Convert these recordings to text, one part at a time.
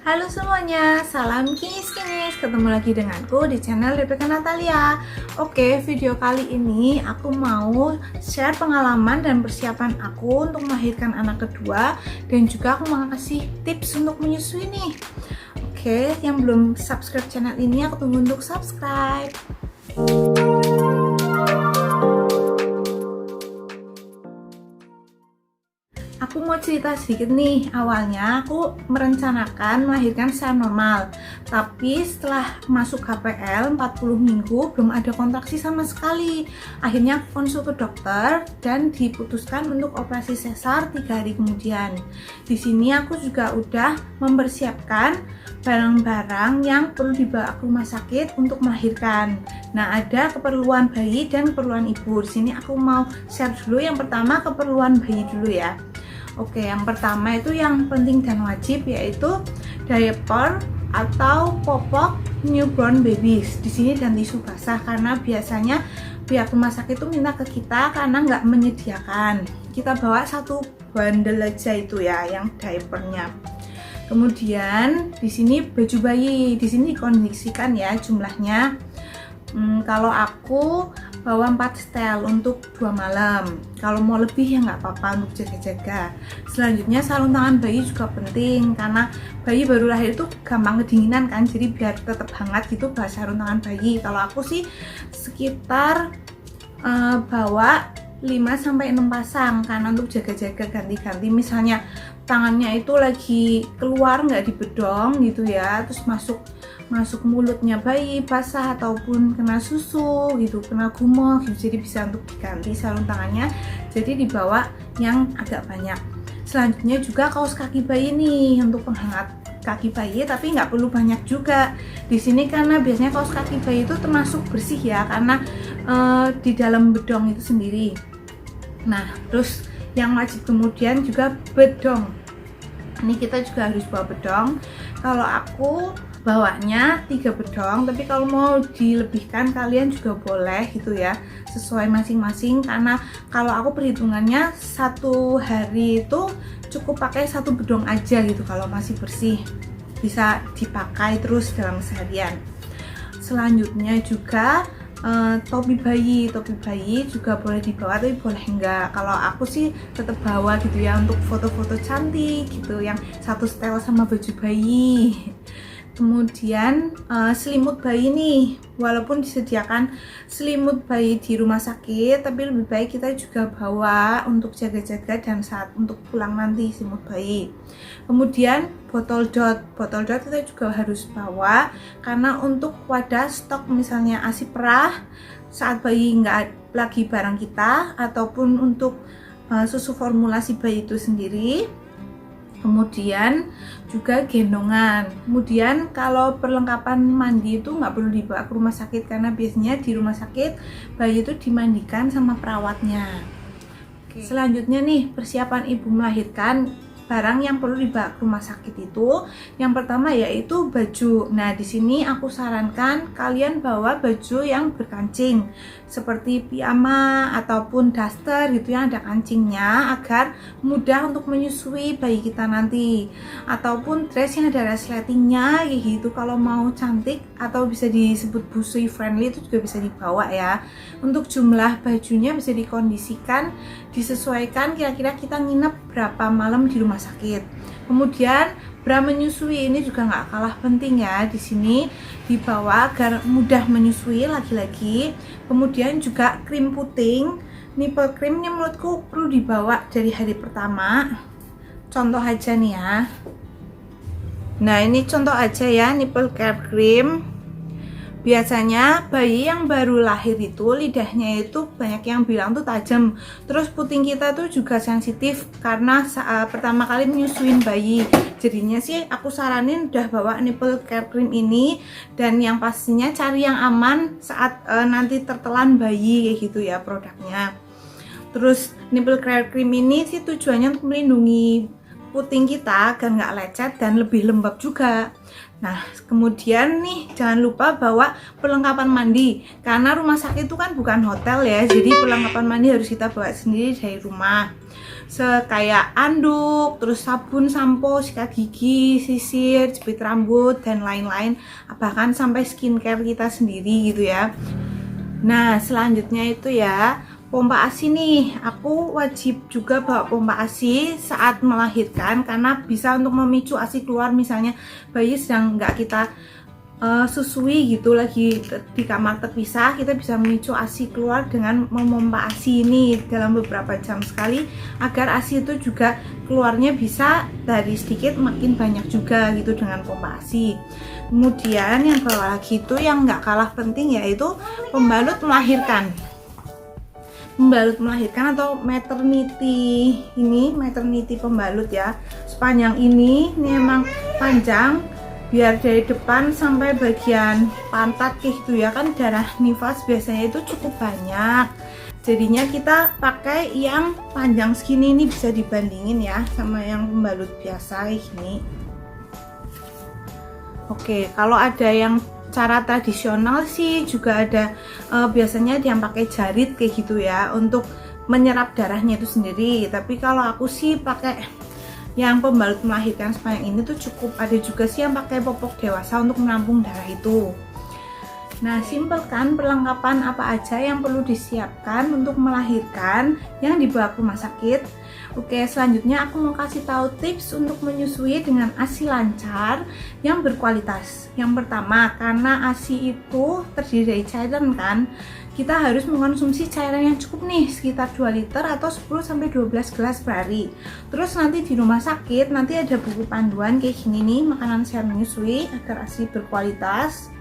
Halo semuanya, salam kinis-kinis. Ketemu lagi denganku di channel Rebecca Natalia. Oke, video kali ini aku mau share pengalaman dan persiapan aku untuk melahirkan anak kedua. Dan juga aku mau kasih tips untuk menyusui nih. Oke, yang belum subscribe channel ini aku tunggu untuk subscribe. Aku mau cerita sedikit nih. Awalnya aku merencanakan melahirkan secara normal, tapi setelah masuk KPL 40 minggu belum ada kontraksi sama sekali. Akhirnya aku konsul ke dokter dan diputuskan untuk operasi sesar 3 hari kemudian. Di sini aku juga udah mempersiapkan barang-barang yang perlu dibawa ke rumah sakit untuk melahirkan. Nah, ada keperluan bayi dan keperluan ibu. Di sini aku mau share dulu. Yang pertama keperluan bayi dulu ya. Oke, yang pertama itu yang penting dan wajib yaitu diaper atau popok newborn babies. Di sini dan tisu basah karena biasanya pihak rumah sakit itu minta ke kita karena nggak menyediakan. Kita bawa satu bundle aja itu ya, yang diapernya. Kemudian di sini baju bayi, di sini dikondisikan ya jumlahnya. Kalau aku bawa 4 setel untuk 2 malam. Kalau mau lebih ya nggak apa-apa untuk jaga-jaga. Selanjutnya sarung tangan bayi juga penting karena bayi baru lahir itu gampang kedinginan kan, jadi biar tetap hangat gitu bawa sarung tangan bayi. Kalau aku sih sekitar bawa 5-6 pasang karena untuk jaga-jaga ganti-ganti, misalnya tangannya itu lagi keluar nggak dibedong gitu ya, terus masuk mulutnya bayi basah ataupun kena susu gitu, kena gumoh gitu, jadi bisa untuk diganti sarung tangannya, jadi dibawa yang agak banyak. Selanjutnya juga kaos kaki bayi nih untuk penghangat kaki bayi, tapi nggak perlu banyak juga di sini karena biasanya kaos kaki bayi itu termasuk bersih ya karena di dalam bedong itu sendiri. Nah, terus yang wajib kemudian juga bedong. Ini kita juga harus bawa bedong. Kalau aku bawanya 3 bedong, tapi kalau mau dilebihkan kalian juga boleh gitu ya, sesuai masing-masing. Karena kalau aku perhitungannya 1 hari itu cukup pakai 1 bedong aja gitu, kalau masih bersih bisa dipakai terus dalam seharian. Selanjutnya juga topi bayi juga boleh dibawa, tapi boleh enggak. Kalau aku sih tetap bawa gitu ya untuk foto-foto cantik gitu, yang satu setel sama baju bayi. Kemudian selimut bayi nih, walaupun disediakan selimut bayi di rumah sakit, tapi lebih baik kita juga bawa untuk jaga-jaga dan saat untuk pulang nanti selimut bayi. Kemudian botol dot kita juga harus bawa karena untuk wadah stok misalnya ASI perah saat bayi nggak lagi bareng kita, ataupun untuk susu formulasi bayi itu sendiri. Kemudian juga gendongan. Kemudian kalau perlengkapan mandi itu nggak perlu dibawa ke rumah sakit karena biasanya di rumah sakit bayi itu dimandikan sama perawatnya. Oke. Selanjutnya nih, persiapan ibu melahirkan. Barang yang perlu dibawa ke rumah sakit itu yang pertama yaitu baju. Nah, di sini aku sarankan kalian bawa baju yang berkancing seperti piyama ataupun daster gitu yang ada kancingnya agar mudah untuk menyusui bayi kita nanti, ataupun dress yang ada resletingnya kayak gitu kalau mau cantik atau bisa disebut busui friendly itu juga bisa dibawa ya. Untuk jumlah bajunya bisa dikondisikan, disesuaikan kira-kira kita nginep berapa malam di rumah sakit. Kemudian bra menyusui ini juga nggak kalah penting ya, di sini dibawa agar mudah menyusui lagi-lagi. Kemudian juga krim puting, nipple cream ini menurutku perlu dibawa dari hari pertama. Contoh aja nih ya. Nah, ini contoh aja ya, nipple care cream. Biasanya bayi yang baru lahir itu lidahnya itu banyak yang bilang tuh tajam. Terus puting kita tuh juga sensitif karena pertama kali menyusuin bayi. Jadinya sih aku saranin udah bawa nipple care cream ini, dan yang pastinya cari yang aman saat nanti tertelan bayi kayak gitu ya produknya. Terus nipple care cream ini sih tujuannya untuk melindungi puting kita agar nggak lecet dan lebih lembab juga. Nah, kemudian nih jangan lupa bawa perlengkapan mandi, karena rumah sakit itu kan bukan hotel ya, jadi perlengkapan mandi harus kita bawa sendiri dari rumah. Kayak anduk, terus sabun, sampo, sikat gigi, sisir, jepit rambut, dan lain-lain, bahkan sampai skincare kita sendiri gitu ya. Nah, selanjutnya itu ya, pompa ASI nih. Aku wajib juga bawa pompa ASI saat melahirkan, karena bisa untuk memicu ASI keluar, misalnya bayi sedang nggak kita susui gitu, lagi di kamar terpisah, kita bisa memicu ASI keluar dengan memompa ASI ini dalam beberapa jam sekali, agar ASI itu juga keluarnya bisa dari sedikit makin banyak juga gitu dengan pompa ASI. Kemudian yang kedua lagi itu yang nggak kalah penting, yaitu pembalut melahirkan. Pembalut melahirkan atau maternity, ini maternity pembalut ya, sepanjang ini emang panjang, biar dari depan sampai bagian pantat kayak gitu ya, kan darah nifas biasanya itu cukup banyak, jadinya kita pakai yang panjang segini. Ini bisa dibandingin ya sama yang pembalut biasa kayak gini. Oke, kalau ada yang cara tradisional sih juga ada, biasanya yang pakai jarit kayak gitu ya, untuk menyerap darahnya itu sendiri. Tapi kalau aku sih pakai yang pembalut melahirkan sepanjang ini tuh cukup. Ada juga sih yang pakai popok dewasa untuk menampung darah itu. Nah, simpel kan perlengkapan apa aja yang perlu disiapkan untuk melahirkan yang dibawa ke rumah sakit. Oke, selanjutnya aku mau kasih tahu tips untuk menyusui dengan ASI lancar yang berkualitas. Yang pertama, karena ASI itu terdiri dari cairan kan, kita harus mengkonsumsi cairan yang cukup nih, sekitar 2 liter atau 10-12 gelas per hari. Terus nanti di rumah sakit nanti ada buku panduan kayak gini nih, makanan sehat menyusui agar ASI berkualitas.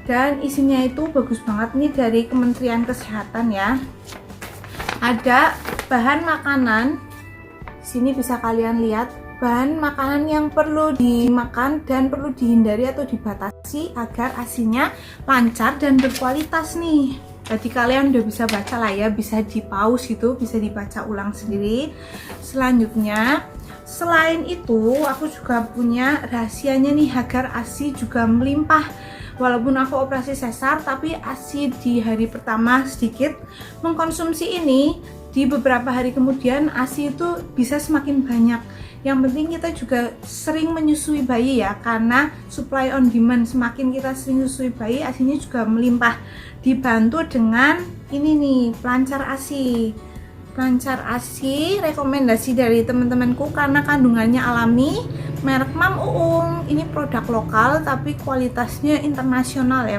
Dan isinya itu bagus banget nih, dari Kementerian Kesehatan ya. Ada bahan makanan, sini bisa kalian lihat bahan makanan yang perlu dimakan dan perlu dihindari atau dibatasi agar ASINya lancar dan berkualitas nih. Jadi kalian udah bisa baca lah ya, bisa di pause gitu, bisa dibaca ulang sendiri. Selanjutnya, selain itu aku juga punya rahasianya nih agar ASI juga melimpah. Walaupun aku operasi sesar, tapi ASI di hari pertama sedikit, mengkonsumsi ini di beberapa hari kemudian ASI itu bisa semakin banyak. Yang penting kita juga sering menyusui bayi ya, karena supply on demand, semakin kita sering menyusui bayi, ASINya juga melimpah. Dibantu dengan ini nih, pelancar ASI. Pelancar ASI rekomendasi dari teman-temanku karena kandungannya alami, merek Mam Uung. Ini produk lokal tapi kualitasnya internasional ya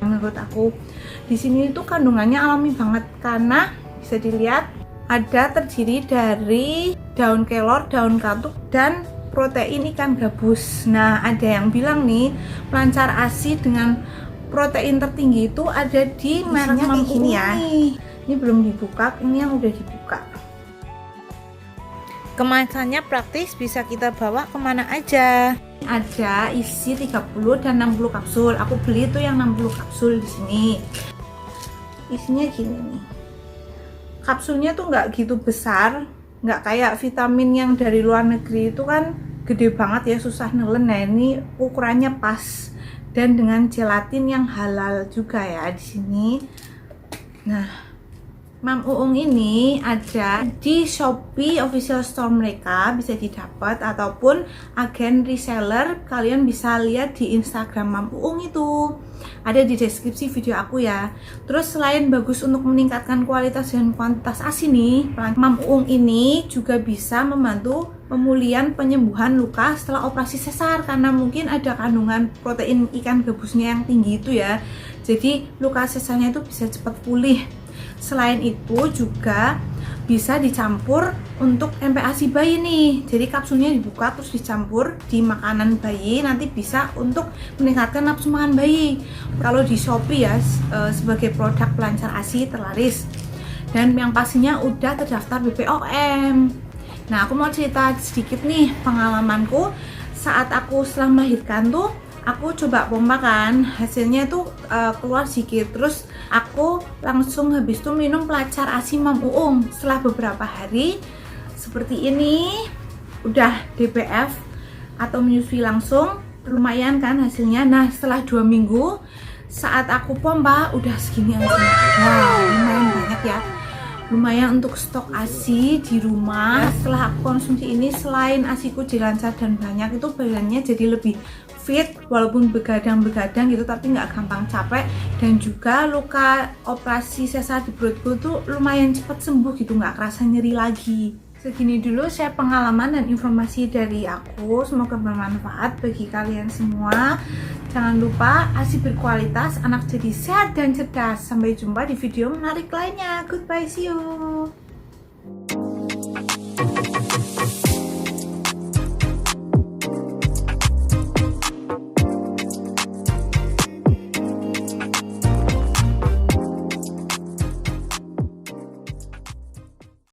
menurut aku. Di sini itu kandungannya alami banget, karena bisa dilihat ada terdiri dari daun kelor, daun katuk, dan protein ikan gabus. Nah, ada yang bilang nih, pelancar ASI dengan protein tertinggi itu ada di merek Mam Uung ya. Ini belum dibuka, ini yang udah dibuka. Kemasannya praktis, bisa kita bawa kemana aja. Ada isi 30 dan 60 kapsul. Aku beli itu yang 60 kapsul di sini. Isinya gini nih. Kapsulnya tuh nggak gitu besar, nggak kayak vitamin yang dari luar negeri itu kan gede banget ya, susah nelen. Nah, ini ukurannya pas dan dengan gelatin yang halal juga ya di sini. Nah, Mam Uung ini ada di Shopee official store mereka, bisa didapat, ataupun agen reseller kalian bisa lihat di Instagram Mam Uung itu. Ada di deskripsi video aku ya. Terus selain bagus untuk meningkatkan kualitas dan kuantitas ASI nih, Mam Uung ini juga bisa membantu pemulihan penyembuhan luka setelah operasi sesar, karena mungkin ada kandungan protein ikan gabusnya yang tinggi itu ya. Jadi luka sesarnya itu bisa cepat pulih. Selain itu juga bisa dicampur untuk MPASI bayi nih. Jadi kapsulnya dibuka terus dicampur di makanan bayi, nanti bisa untuk meningkatkan nafsu makan bayi. Kalau di Shopee ya, sebagai produk pelancar ASI terlaris, dan yang pastinya udah terdaftar BPOM. Nah, aku mau cerita sedikit nih pengalamanku saat aku setelah melahirkan tuh. Aku coba pompa kan, hasilnya tuh keluar sedikit. Terus aku langsung habis itu minum pelancar ASI Mam Uung. Setelah beberapa hari seperti ini, udah DPF atau menyusui langsung, lumayan kan hasilnya. Nah setelah 2 minggu saat aku pompa udah segini aja. Wow, lumayan banyak ya, lumayan untuk stok ASI di rumah. Setelah aku konsumsi ini, selain ASIku jadi lancar dan banyak, itu badannya jadi lebih fit, walaupun begadang-begadang gitu, tapi nggak gampang capek. Dan juga luka operasi sesar di perutku tuh lumayan cepat sembuh gitu, nggak kerasa nyeri lagi. Segini dulu share pengalaman dan informasi dari aku, semoga bermanfaat bagi kalian semua. Jangan lupa ASI berkualitas, anak jadi sehat dan cerdas. Sampai jumpa di video menarik lainnya. Goodbye, see you.